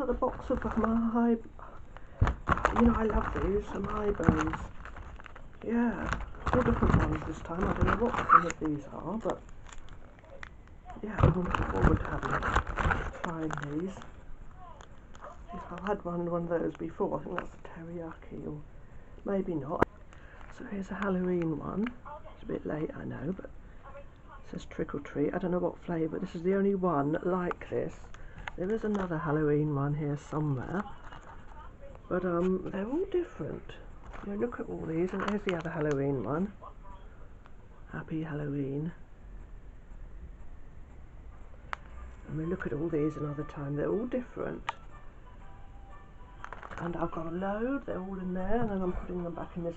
another box of my, you know, I love these, Umaibos. Yeah, 4 different ones this time. I don't know what some of these are, but yeah, I'm looking forward to trying these. I've had one of those before. I think that's a teriyaki, or maybe not. So here's a Halloween one. It's a bit late, I know, but it says trick or treat. I don't know what flavour. This is the only one like this. There is another Halloween one here somewhere, but they're all different. You know, look at all these, and here's the other Halloween one. Happy Halloween. And we look at all these another time. They're all different. And I've got a load. They're all in there, and then I'm putting them back in this.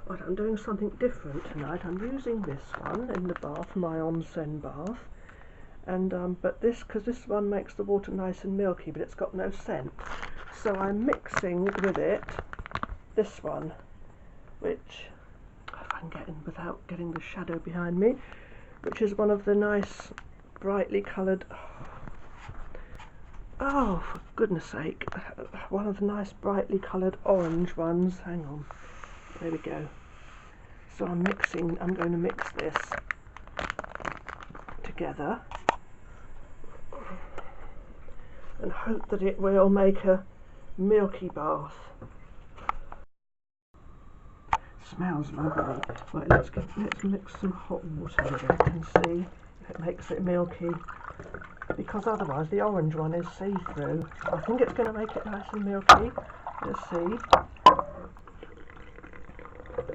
Right, I'm doing something different tonight. I'm using this one in the bath, my onsen bath. And but because this one makes the water nice and milky, but it's got no scent. So I'm mixing with it this one, which, if I can get in without getting the shadow behind me, which is one of the nice brightly coloured, oh for goodness sake, one of the nice brightly coloured orange ones. Hang on, there we go. So I'm going to mix this together and hope that it will make a milky bath. Smells lovely. Right, let's mix some hot water with it and see if it makes it milky, because otherwise the orange one is see-through. I think it's going to make it nice and milky. Let's see.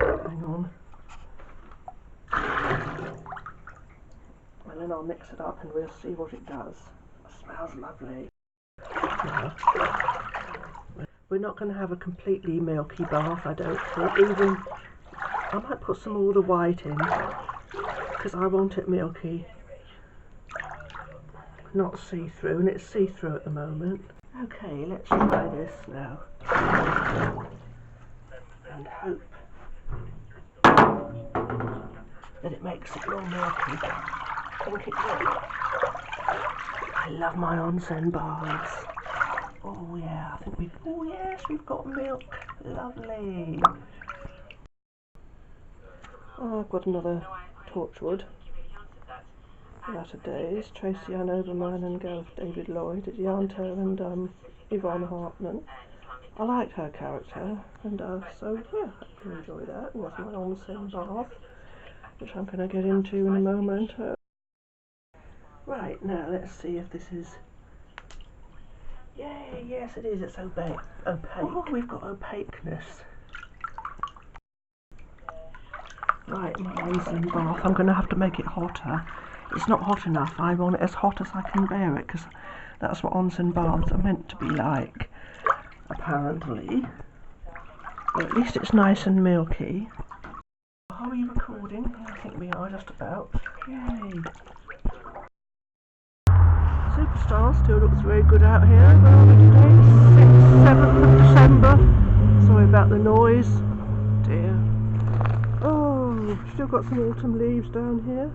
Hang on. And then I'll mix it up and we'll see what it does. It smells lovely. We're not going to have a completely milky bath, I don't think. I might put some all the white in, because I want it milky, not see-through, and it's see-through at the moment. Okay, let's try this now, and hope that it makes it more milky. I think it will. I love my onsen baths. Oh yeah, I think oh yes, we've got milk. Lovely. Oh, I've got another Torchwood. Latter Days, Tracy Ann Oberman and Gareth David Lloyd, it's Yanto and Yvonne Hartman. I liked her character, and so yeah, I can enjoy that. And that's my onsen bath, which I'm going to get into in a moment. Right, now let's see if this is... Yay, yes it is, it's opaque. Oh, we've got opaqueness. Right, my onsen bath, I'm going to have to make it hotter. It's not hot enough. I want it as hot as I can bear it, because that's what onsen baths are meant to be like, apparently. Or at least it's nice and milky. Are we recording? Yeah, I think we are, just about. Yay! Superstar still looks very good out here. Where are we today? 7th of December. Sorry about the noise. Dear. Oh, still got some autumn leaves down here.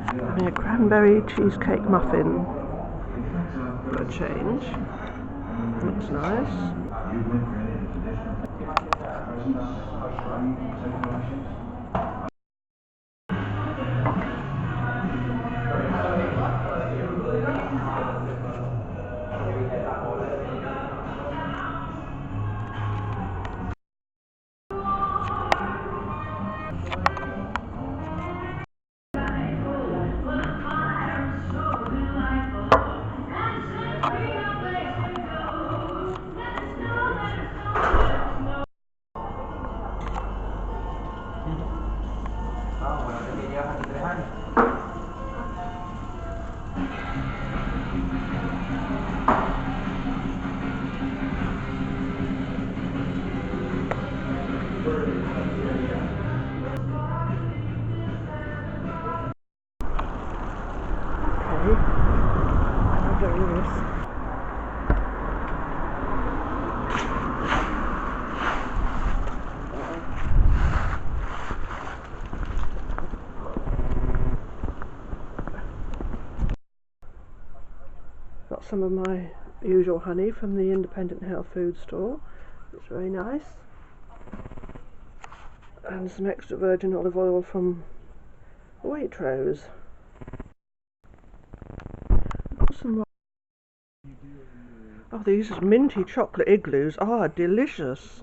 Having a cranberry cheesecake muffin for a change. Looks nice. all this. Got some of my usual honey from the independent health food store. It's very nice. And some extra virgin olive oil from Waitrose. Got some. Oh, these minty chocolate igloos are delicious.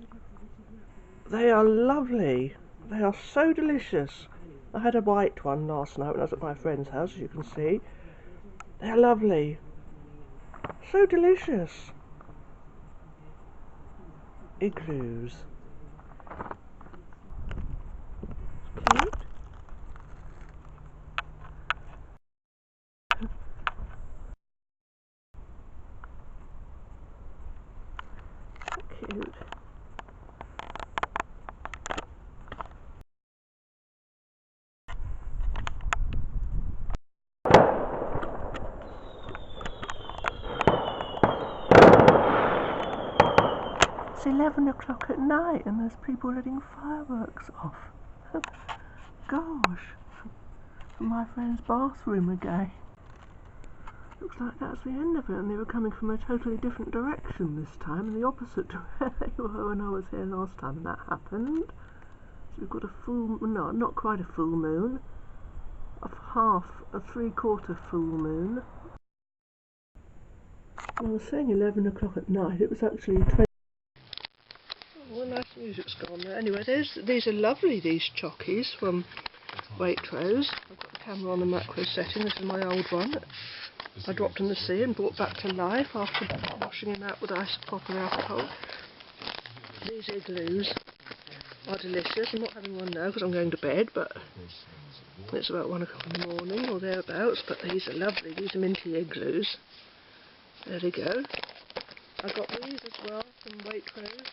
They are lovely. They are so delicious. I had a white one last night when I was at my friend's house, as you can see. They are lovely. So delicious. Igloos. Cute. Cute. It's 11 o'clock at night and there's people letting fireworks off. Gosh. From my friend's bathroom again. Looks like that's the end of it, and they were coming from a totally different direction this time, and the opposite to where they were when I was here last time, and that happened. So we've got a full, no, not quite a full moon, a three-quarter full moon. I was saying 11 o'clock at night, it was actually 20. Oh, nice music's gone there. Anyway, these are lovely, these chockies from Waitrose. I've got the camera on the macro setting. This is my old one. I dropped in the sea and brought back to life after washing him out with proper alcohol. These igloos are delicious. I'm not having one now because I'm going to bed, but it's about 1 o'clock in the morning or thereabouts. But these are lovely. These are minty igloos. There they go. I got these as well from Waitrose.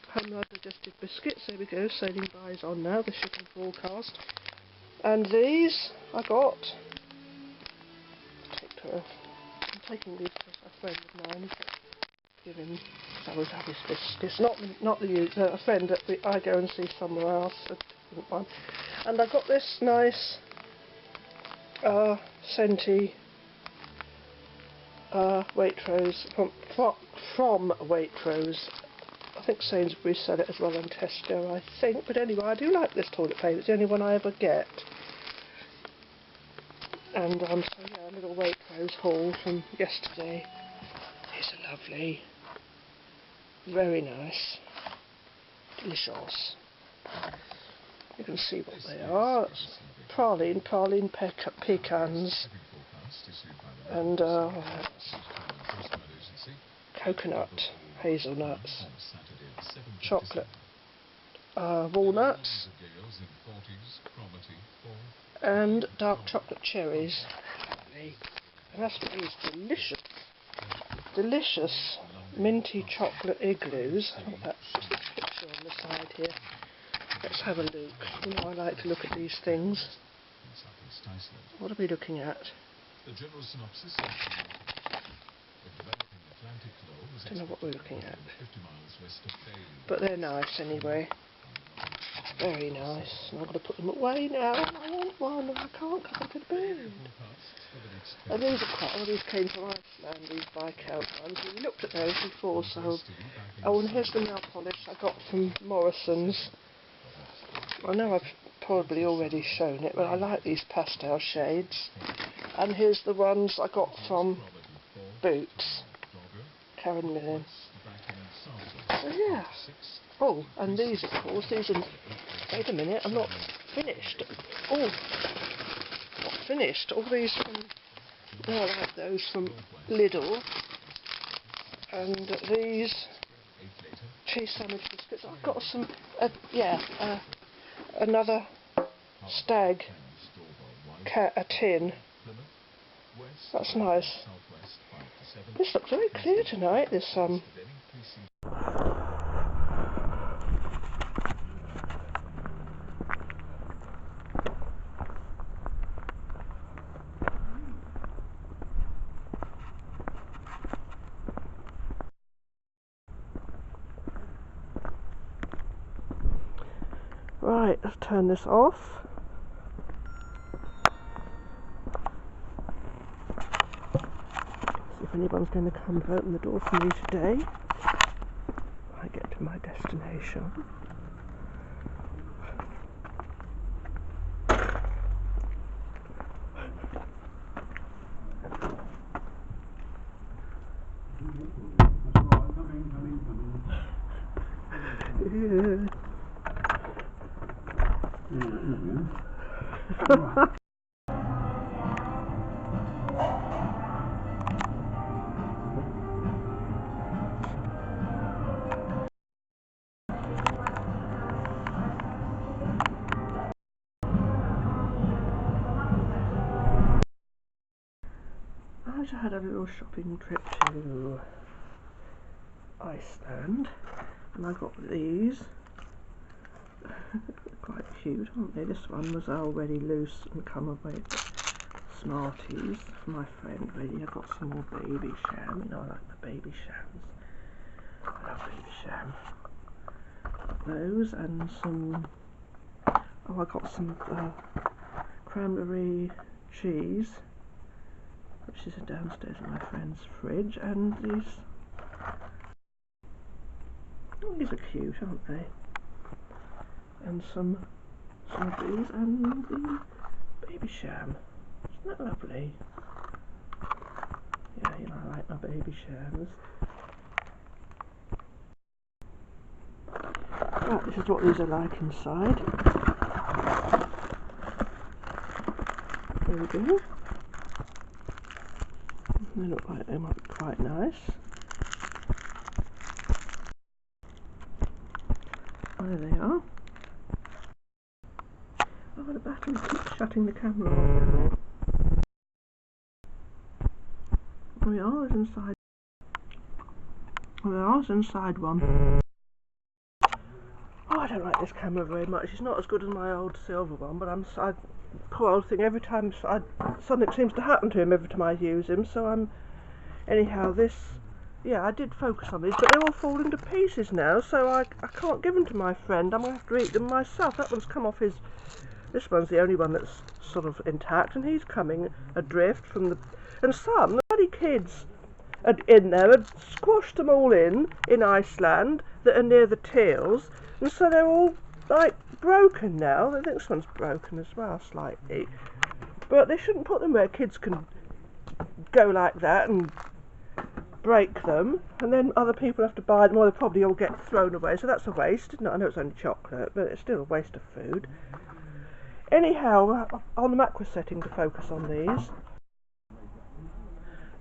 Home digestive biscuits. There we go. Sailing by is on now. The shipping forecast. And these I got. I'm taking these to a friend of mine. Give him. I always have his biscuits. Not a friend that I go and see somewhere else. A different one. And I got this nice scenty Waitrose from Waitrose. I think Sainsbury's sell it as well, and Tesco, I think. But anyway, I do like this toilet paper. It's the only one I ever get. And so yeah, a little Waitrose haul from yesterday. These are lovely. Very nice. Delicious. You can see what they are. It's praline pecans. And coconut, hazelnuts, chocolate, walnuts, and dark chocolate cherries. And that's what these delicious minty chocolate igloos. Oh, that's just a picture on the side here. Let's have a look. You know, I like to look at these things. What are we looking at? The general synopsis. I don't know what we're looking at. But they're nice anyway. Very nice. And I've got to put them away now. I want one and I can't because I'm to bed. And these are quite, these came from Iceland, these Viscount ones. We looked at those before, so... Oh, and here's the nail polish I got from Morrison's. I know I've probably already shown it, but I like these pastel shades. And here's the ones I got from Boots. Karen Millen. So yeah. Oh, and these of course, these are... Wait a minute, I'm not finished. Oh, not finished. All these from... Oh, I like those from Lidl. And these cheese sandwich biscuits. I've got some... another Stag a tin. That's nice. This looks very clear tonight, this Right, let's turn this off. See if anyone's going to come and open the door for me today when I get to my destination. I just had a little shopping trip to Iceland, and I got these. Quite cute, aren't they? This one was already loose and come away with Smarties for my friend. Really, I got some more baby sham. You know, I like the baby shams. I love baby sham. Those and some. Oh, I got some cranberry cheese, which is downstairs in my friend's fridge, and these. Oh, these are cute, aren't they? And some of these and the baby sham. Isn't that lovely? Yeah, you know, I like my baby shams. Right, this is what these are like inside. There we go. They look like they might be quite nice. There they are. Oh, the battery keeps shutting the camera off. Oh yeah, there's inside. Oh, there's inside one. Oh, I don't like this camera very much. It's not as good as my old silver one, but poor old thing. Every time something seems to happen to him every time I use him. So anyhow, this. Yeah, I did focus on these, but they're all falling to pieces now. So I can't give them to my friend. I'm gonna have to eat them myself. That one's come off his. This one's the only one that's sort of intact, and he's coming adrift from the. And the bloody kids in there had squashed them all in Iceland that are near the tails, and so they're all like broken now. I think this one's broken as well slightly, but they shouldn't put them where kids can go like that and break them, and then other people have to buy them, or they probably all get thrown away. So that's a waste, isn't it? I know it's only chocolate, but it's still a waste of food. Anyhow, on the macro setting to focus on these.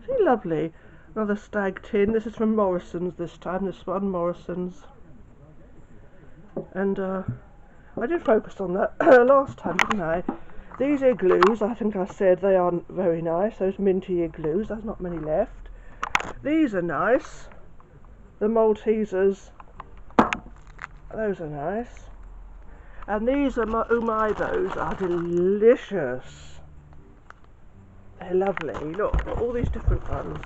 See, lovely. Another stag tin. This is from Morrison's this time. This one, Morrison's. And I did focus on that last time, didn't I? These igloos, I think I said they aren't very nice. Those minty igloos. There's not many left. These are nice. The Maltesers. Those are nice. And these are Umaibos are delicious. They're lovely. Look, all these different ones.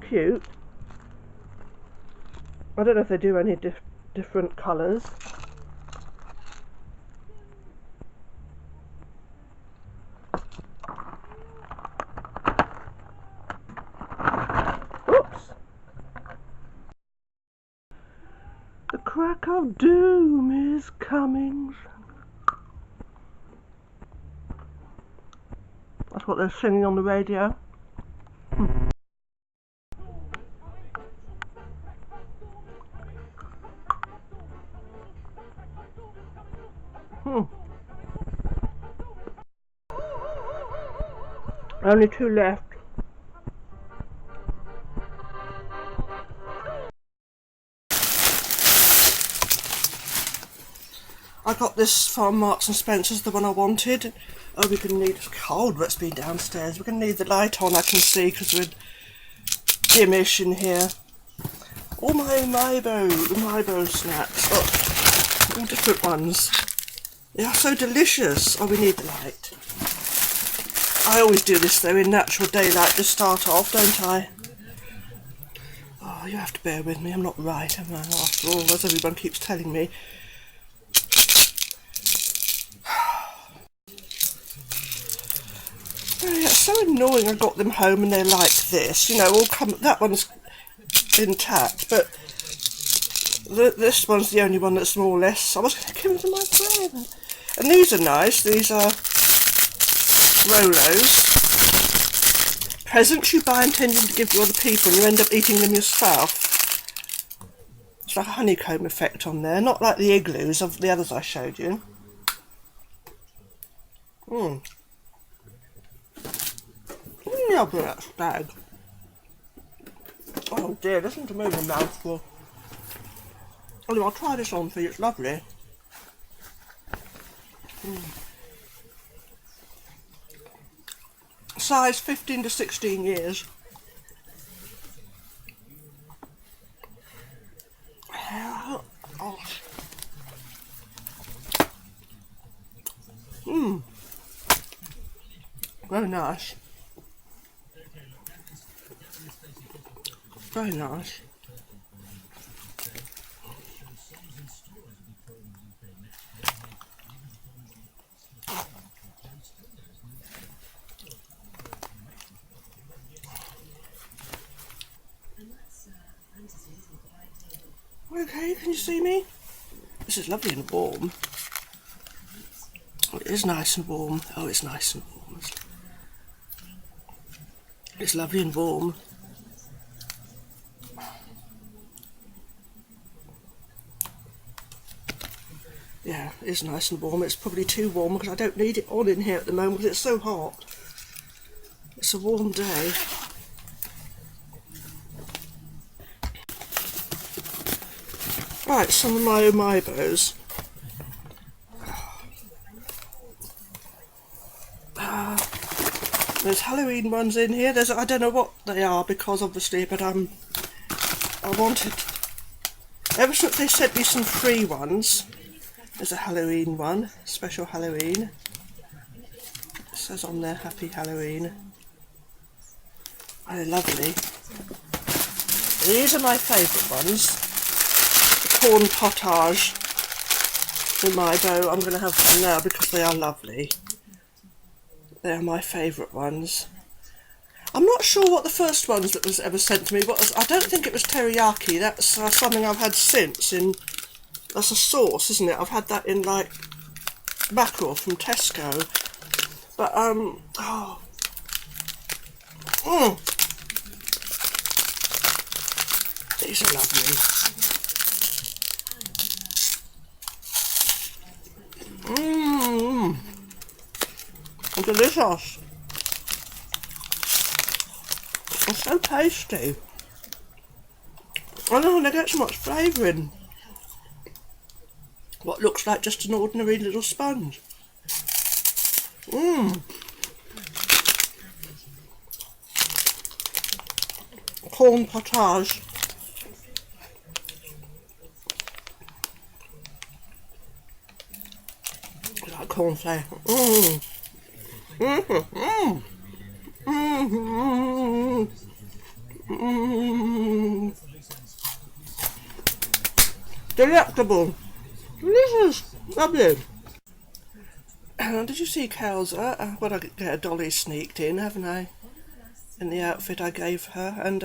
Cute. I don't know if they do any different colours. The crack of doom is coming. That's what they're singing on the radio. Only 2 left. I got this from Marks and Spencer's, the one I wanted. Oh, we're going to need, it's cold, but it's been downstairs. We're going to need the light on, I can see, because we're dimmish in here. All my Umaibo snacks. Oh, all different ones. They are so delicious. Oh, we need the light. I always do this though in natural daylight to start off, don't I? Oh, you have to bear with me, I'm not right, am I, after all, as everyone keeps telling me. Oh, yeah, it's so annoying I got them home and they're like this, you know, all come, that one's intact, but this one's the only one that's more or less, I was going to give them to my friend. And these are nice, these are Rolos. Presents you buy intending to give to other people and you end up eating them yourself. It's like a honeycomb effect on there, not like the igloos of the others I showed you. Yeah, but that's bad. Oh dear, listen to me with a mouthful. Anyway, I'll try this on for you, it's lovely. Size 15 to 16 years. Very nice. Very nice. Okay, can you see me? This is lovely and warm. Oh, it is nice and warm. Oh, it's nice and warm. It's lovely and warm. Yeah, it is nice and warm. It's probably too warm because I don't need it on in here at the moment because it's so hot. It's a warm day. Right, some of my Umaibos. There's Halloween ones in here. I don't know what they are because obviously, but I wanted, ever since they sent me some free ones. There's a Halloween one, special Halloween. It says on there Happy Halloween. Oh, lovely. These are my favourite ones. The corn potage Umaibo. I'm going to have some now because they are lovely. They are my favourite ones. I'm not sure what the first ones that was ever sent to me was. I don't think it was teriyaki. That's something I've had since in. That's a sauce, isn't it? I've had that in like mackerel from Tesco. But these are lovely. Delicious. It's so tasty. I don't think they get so much flavour in what looks like just an ordinary little sponge. Corn potage. Like corn flavour. Delectable. Delicious. Lovely. Did you see Cal's? Well, I get a dolly sneaked in, haven't I? In the outfit I gave her. And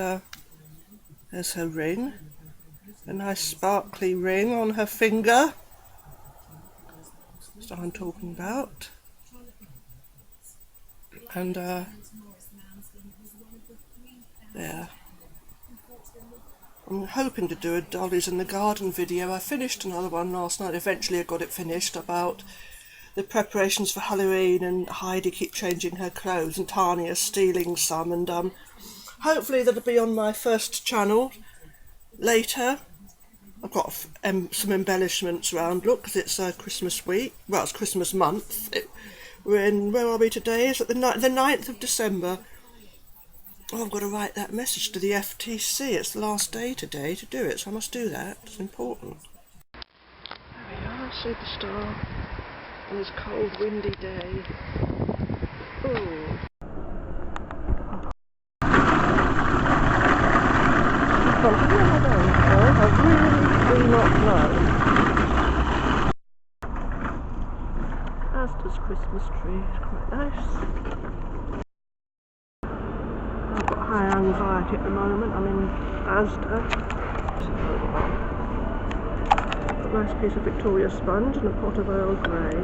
there's her ring. A nice sparkly ring on her finger. That's what I'm talking about. And there. I'm hoping to do a Dollies in the Garden video. I finished another one last night. Eventually I got it finished about the preparations for Halloween and Heidi keep changing her clothes and Tanya stealing some, and hopefully that'll be on my first channel later. I've got some embellishments around, look, because it's Christmas week. Well, it's Christmas month. We're in, where are we today? Is it the 9th of December? Oh, I've got to write that message to the FTC. It's the last day today to do it, so I must do that. It's important. There we are, superstar. On this cold, windy day. Oh. something? I don't know. I really do not know. Asda's Christmas tree is quite nice. I've got high anxiety at the moment. I'm in Asda. A nice piece of Victoria sponge and a pot of Earl Grey.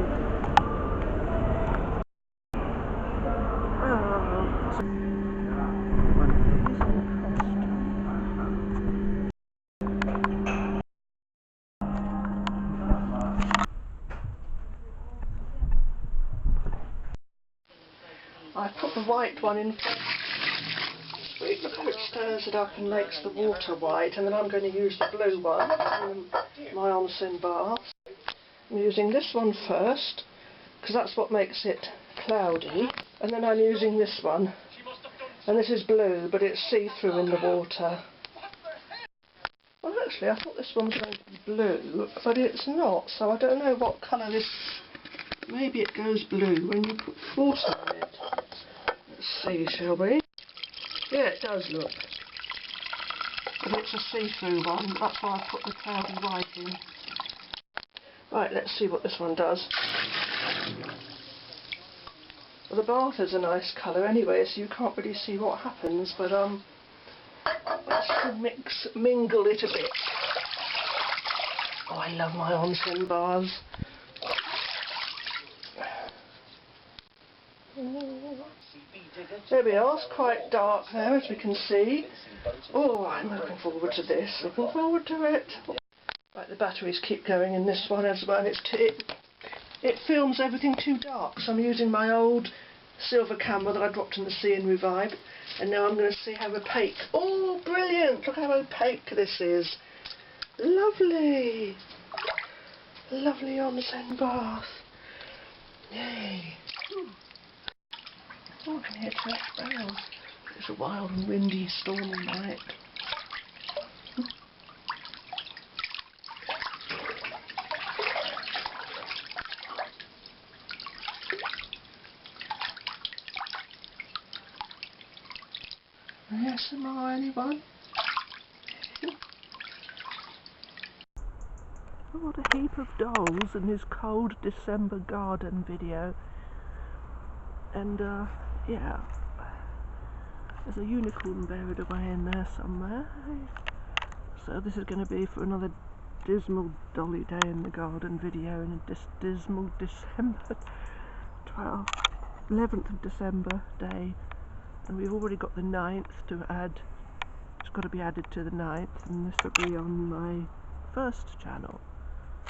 I put the white one in first. Look how it stirs it up and makes the water white, and then I'm going to use the blue one in my onsen bath. I'm using this one first because that's what makes it cloudy, and then I'm using this one, and this is blue but it's see-through in the water. Well, actually I thought this one was going to be blue, but it's not, so I don't know what colour this. Maybe it goes blue when you put water in it. Let's see, shall we? Yeah, it does look. But it's a see-through one, that's why I put the cloudy white in. Right, let's see what this one does. Well, the bath is a nice colour anyway, so you can't really see what happens, but let's mingle it a bit. Oh, I love my onsen baths. There we are, it's quite dark now as we can see. Oh, I'm looking forward to this, looking forward to it. Right, the batteries keep going in this one as well. It films everything too dark, so I'm using my old silver camera that I dropped in the sea and revived, and now I'm going to see how opaque. Oh, brilliant! Look how opaque this is. Lovely! Lovely onsen bath. Yay! Oh, I can hear church bells. It's a wild and windy, stormy night. ASMR, anyone? Oh, what a heap of dolls in his cold December garden video. And yeah, there's a unicorn buried away in there somewhere. So this is going to be for another dismal dolly day in the garden video in a dismal December 11th of December day. And we've already got the 9th to add. It's got to be added to the 9th, and this will be on my first channel.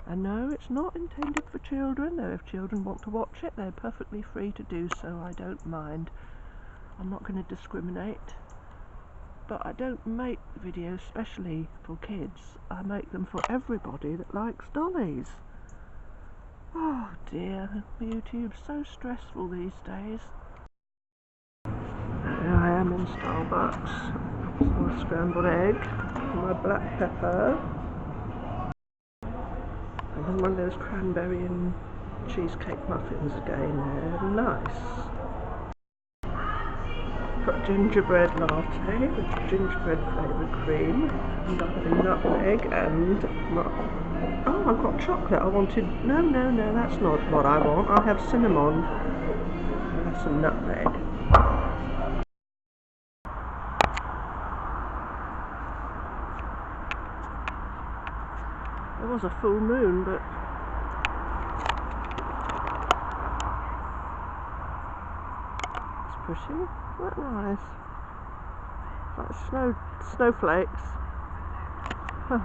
And no, it's not intended for children, though if children want to watch it, they're perfectly free to do so, I don't mind. I'm not going to discriminate. But I don't make videos specially for kids, I make them for everybody that likes dollies. Oh dear, YouTube's so stressful these days. Here I am in Starbucks, some scrambled egg, my black pepper, and then one of those cranberry and cheesecake muffins again there, nice. Got gingerbread latte with gingerbread flavoured cream, and I'm having nutmeg and, oh, I've got chocolate. I wanted, no, that's not what I want. I have cinnamon. I have some nutmeg. There was a full moon, but it's pretty. Isn't that nice? Like snowflakes. Huh.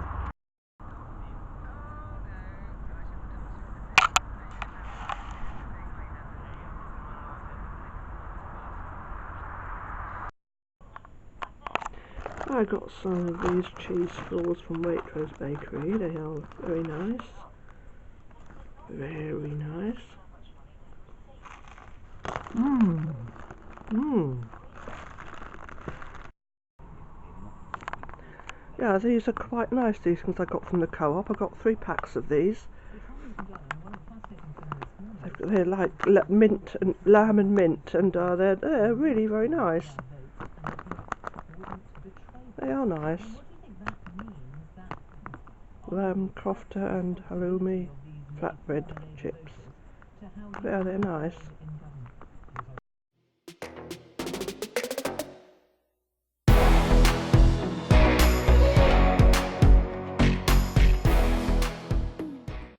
I got some of these cheese balls from Waitrose Bakery. They are very nice. Very nice. Yeah, these are quite nice, these ones I got from the co-op. I got 3 packs of these. They're like mint and lamb and mint, and they're really very nice. They are nice. lamb kofta and halloumi flatbread chips. Yeah, they're nice.